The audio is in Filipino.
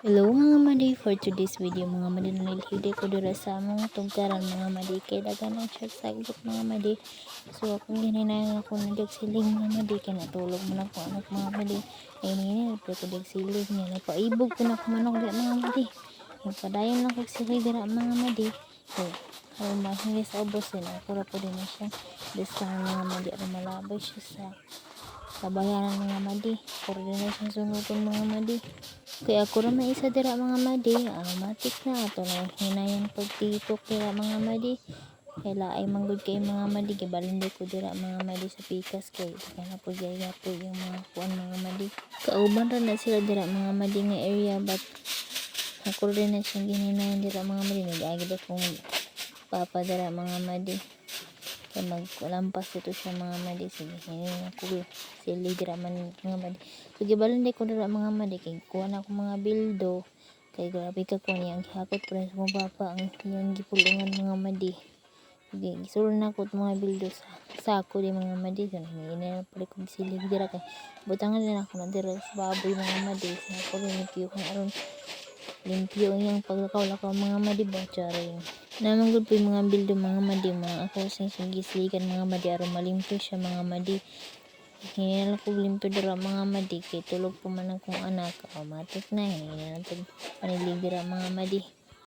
Hello mga madi, for today's video mga madi nalilhide ko dira sa among tugkaran mga madi kay dagan ang siya sagot mga madi. So akong gininayan ako nagsiling mga madi kay natulog man ako anak mga madi. Ay nini pero ko nagsiling niya napaibog ko na kumanong di mga madi. Nagpadayon lang kog sila dira mga madi. So aron mahili sa ubos din ako ra po din na siya. Desahan mga madi aron malabay siya sa bayaran mga madi. Coordination sunodon mga madi. Kaya ako ra may isa dira mga madi, matik na ato na hinayan pagtitok dira mga madi. Kaya ay manggod kay mga madi, gibalindi ko dira mga madi sa pikas kay kana po gaya po yung mga kuan mga madi. Kauban ra na sila dira mga madi nga area but ako rin na siyang gininayan dira mga madi, nag-agi ba kung papa dira mga madi. Kaya maglampas dito siya mga madi, sige hinayan ako sili dira man mga madi. So gibalindi ko dira mga madi kay kuha na ako mga bildo kay grabe ka ko niyang gihakot pa rin sa mga papa ang yung gipulungan mga madi. Sige gisulod na ko mga bildo sa sako di mga madi so hinayan pa ko sili dira kay butangan din ako na dira sa baboy mga madi sa ako rin limpyo kung aron limpyo yung paglakaw-lakaw mga madi ba charing naman gud po yung mga bildo mga madi mga ako sing gisligan mga madi aron malimpyo siya mga madi. Hinala ko limpyo dira mga madi kay tulog po man akong anak automatic na hinala pag panilig dira mga madi.